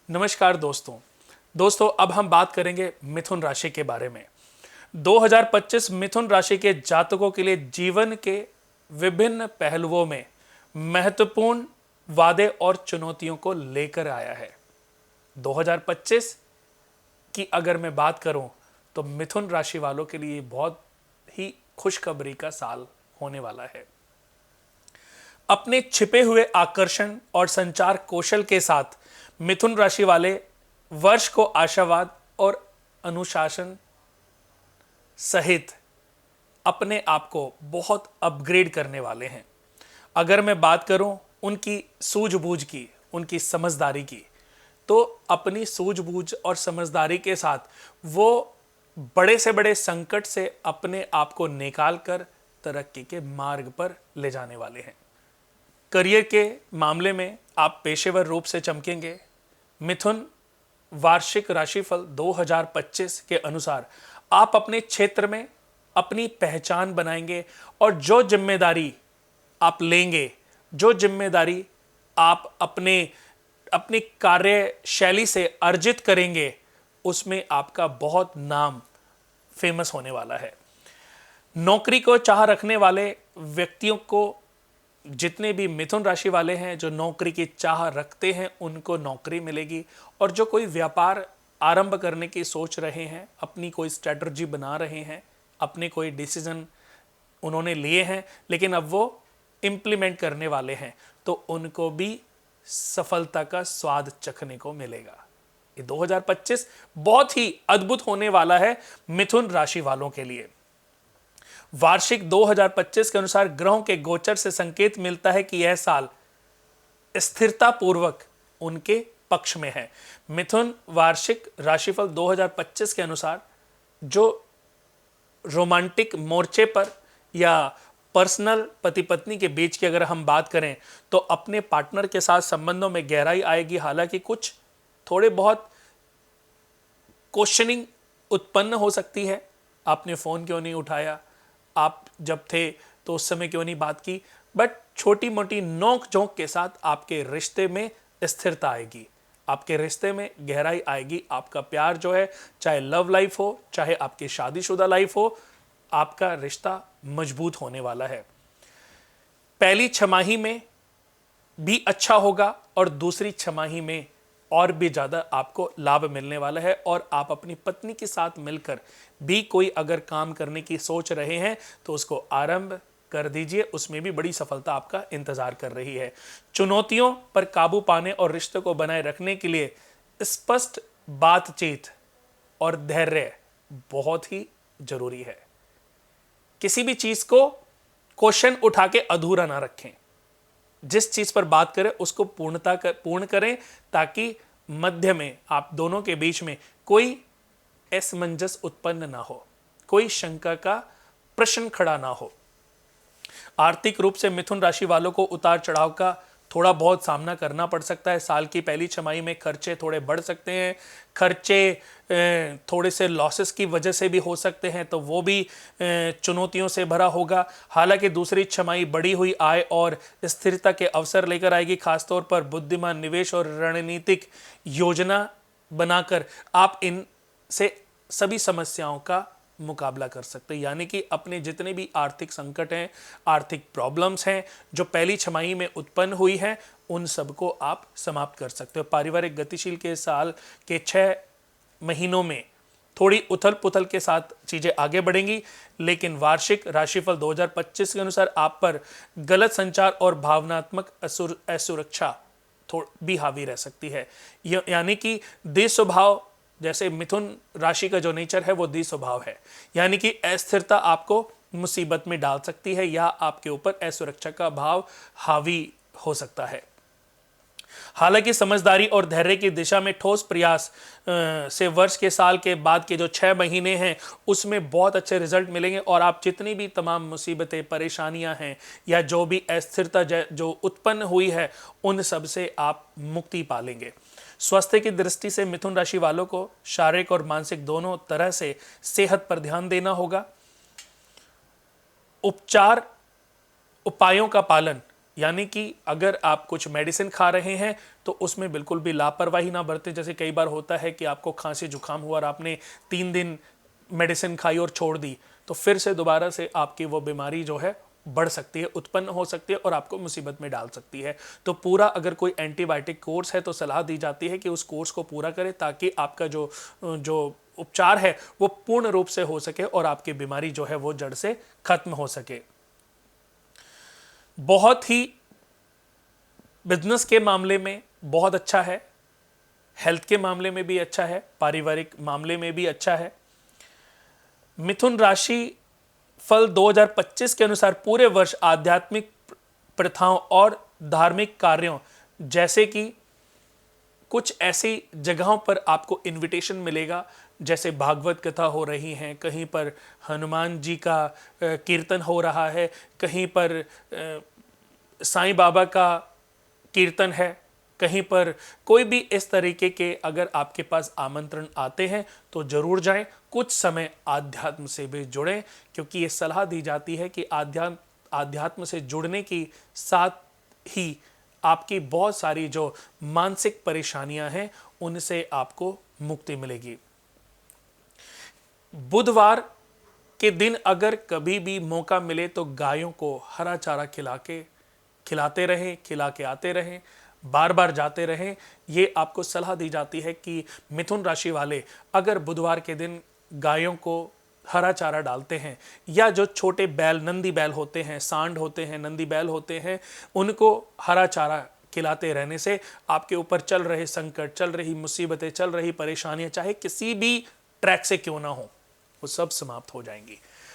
नमस्कार दोस्तों अब हम बात करेंगे मिथुन राशि के बारे में। 2025 मिथुन राशि के जातकों के लिए जीवन के विभिन्न पहलुओं में महत्वपूर्ण वादे और चुनौतियों को लेकर आया है। 2025 की अगर मैं बात करूं तो मिथुन राशि वालों के लिए बहुत ही खुशखबरी का साल होने वाला है। अपने छिपे हुए आकर्षण और संचार कौशल के साथ मिथुन राशि वाले वर्ष को आशावाद और अनुशासन सहित अपने आप को बहुत अपग्रेड करने वाले हैं। अगर मैं बात करूं उनकी सूझबूझ की, उनकी समझदारी की, तो अपनी सूझबूझ और समझदारी के साथ वो बड़े से बड़े संकट से अपने आप को निकाल कर तरक्की के मार्ग पर ले जाने वाले हैं। करियर के मामले में आप पेशेवर रूप से चमकेंगे। मिथुन वार्षिक राशिफल 2025 के अनुसार आप अपने क्षेत्र में अपनी पहचान बनाएंगे और जो जिम्मेदारी आप लेंगे, जो जिम्मेदारी आप अपनी कार्यशैली से अर्जित करेंगे, उसमें आपका बहुत नाम फेमस होने वाला है। नौकरी को चाह रखने वाले व्यक्तियों को, जितने भी मिथुन राशि वाले हैं जो नौकरी की चाह रखते हैं, उनको नौकरी मिलेगी। और जो कोई व्यापार आरंभ करने की सोच रहे हैं, अपनी कोई स्ट्रेटजी बना रहे हैं, अपने कोई डिसीजन उन्होंने लिए हैं लेकिन अब वो इम्प्लीमेंट करने वाले हैं, तो उनको भी सफलता का स्वाद चखने को मिलेगा। ये 2025 बहुत ही अद्भुत होने वाला है मिथुन राशि वालों के लिए। वार्षिक 2025 के अनुसार ग्रहों के गोचर से संकेत मिलता है कि यह साल स्थिरता पूर्वक उनके पक्ष में है। मिथुन वार्षिक राशिफल 2025 के अनुसार जो रोमांटिक मोर्चे पर या पर्सनल पति पत्नी के बीच की अगर हम बात करें तो अपने पार्टनर के साथ संबंधों में गहराई आएगी। हालांकि कुछ थोड़े बहुत क्वेश्चनिंग उत्पन्न हो सकती है। आपने फोन क्यों नहीं उठाया, आप जब थे तो उस समय क्यों नहीं बात की, बट छोटी मोटी नोक झोंक के साथ आपके रिश्ते में स्थिरता आएगी, आपके रिश्ते में गहराई आएगी। आपका प्यार जो है, चाहे लव लाइफ हो, चाहे आपकी शादीशुदा लाइफ हो, आपका रिश्ता मजबूत होने वाला है। पहली छमाही में भी अच्छा होगा और दूसरी छमाही में और भी ज़्यादा आपको लाभ मिलने वाला है। और आप अपनी पत्नी के साथ मिलकर भी कोई अगर काम करने की सोच रहे हैं तो उसको आरंभ कर दीजिए, उसमें भी बड़ी सफलता आपका इंतजार कर रही है। चुनौतियों पर काबू पाने और रिश्ते को बनाए रखने के लिए स्पष्ट बातचीत और धैर्य बहुत ही जरूरी है। किसी भी चीज को क्वेश्चन उठा के अधूरा ना रखें। जिस चीज पर बात करें उसको पूर्ण करें, ताकि मध्य में आप दोनों के बीच में कोई असमंजस उत्पन्न ना हो, कोई शंका का प्रश्न खड़ा ना हो। आर्थिक रूप से मिथुन राशि वालों को उतार चढ़ाव का थोड़ा बहुत सामना करना पड़ सकता है। साल की पहली छमाही में खर्चे थोड़े बढ़ सकते हैं, खर्चे थोड़े से लॉसेस की वजह से भी हो सकते हैं, तो वो भी चुनौतियों से भरा होगा। हालांकि दूसरी छमाही बढ़ी हुई आय और स्थिरता के अवसर लेकर आएगी। खासतौर पर बुद्धिमान निवेश और रणनीतिक योजना बनाकर आप इन से सभी समस्याओं का मुकाबला कर सकते हैं। यानी कि अपने जितने भी आर्थिक संकट हैं, आर्थिक प्रॉब्लम्स हैं जो पहली छमाही में उत्पन्न हुई हैं, उन सबको आप समाप्त कर सकते हो। पारिवारिक गतिशील के साल के 6 महीनों में थोड़ी उथल पुथल के साथ चीजें आगे बढ़ेंगी, लेकिन वार्षिक राशिफल 2025 के अनुसार आप पर गलत संचार और भावनात्मक असुरक्षा भी हावी रह सकती है। यानी कि द्वि स्वभाव, जैसे मिथुन राशि का जो नेचर है वो द्वि स्वभाव है, यानी कि अस्थिरता आपको मुसीबत में डाल सकती है या आपके ऊपर असुरक्षा का भाव हावी हो सकता है। हालांकि समझदारी और धैर्य की दिशा में ठोस प्रयास से वर्ष के साल के बाद के जो 6 महीने हैं उसमें बहुत अच्छे रिजल्ट मिलेंगे और आप जितनी भी तमाम मुसीबतें, परेशानियां हैं या जो भी अस्थिरता जो उत्पन्न हुई है, उन सब से आप मुक्ति पालेंगे। स्वास्थ्य की दृष्टि से मिथुन राशि वालों को शारीरिक और मानसिक दोनों तरह से सेहत पर ध्यान देना होगा। उपचार उपायों का पालन यानी कि अगर आप कुछ मेडिसिन खा रहे हैं तो उसमें बिल्कुल भी लापरवाही ना बरतें। जैसे कई बार होता है कि आपको खांसी जुकाम हुआ और आपने 3 दिन मेडिसिन खाई और छोड़ दी, तो फिर से दोबारा से आपकी वो बीमारी जो है बढ़ सकती है, उत्पन्न हो सकती है और आपको मुसीबत में डाल सकती है। तो पूरा अगर कोई एंटीबायोटिक कोर्स है तो सलाह दी जाती है कि उस कोर्स को पूरा करें, ताकि आपका जो जो उपचार है वो पूर्ण रूप से हो सके और आपकी बीमारी जो है वो जड़ से खत्म हो सके। बहुत ही बिजनेस के मामले में बहुत अच्छा है, हेल्थ के मामले में भी अच्छा है, पारिवारिक मामले में भी अच्छा है। मिथुन राशि फल 2025 के अनुसार पूरे वर्ष आध्यात्मिक प्रथाओं और धार्मिक कार्यों, जैसे कि कुछ ऐसी जगहों पर आपको इनविटेशन मिलेगा, जैसे भागवत कथा हो रही हैं, कहीं पर हनुमान जी का कीर्तन हो रहा है, कहीं पर साईं बाबा का कीर्तन है, कहीं पर कोई भी इस तरीके के अगर आपके पास आमंत्रण आते हैं तो जरूर जाएं। कुछ समय आध्यात्म से भी जुड़ें, क्योंकि ये सलाह दी जाती है कि आध्यात्म से जुड़ने की साथ ही आपकी बहुत सारी जो मानसिक परेशानियां हैं उनसे आपको मुक्ति मिलेगी। बुधवार के दिन अगर कभी भी मौका मिले तो गायों को हरा चारा खिलाते रहें, खिला के आते रहें, बार बार जाते रहें। ये आपको सलाह दी जाती है कि मिथुन राशि वाले अगर बुधवार के दिन गायों को हरा चारा डालते हैं, या जो छोटे बैल, नंदी बैल होते हैं, सांड होते हैं, नंदी बैल होते हैं, उनको हरा चारा खिलाते रहने से आपके ऊपर चल रहे संकट, चल रही मुसीबतें, चल रही परेशानियां, चाहे किसी भी ट्रैक से क्यों ना हो, वो सब समाप्त हो जाएंगी।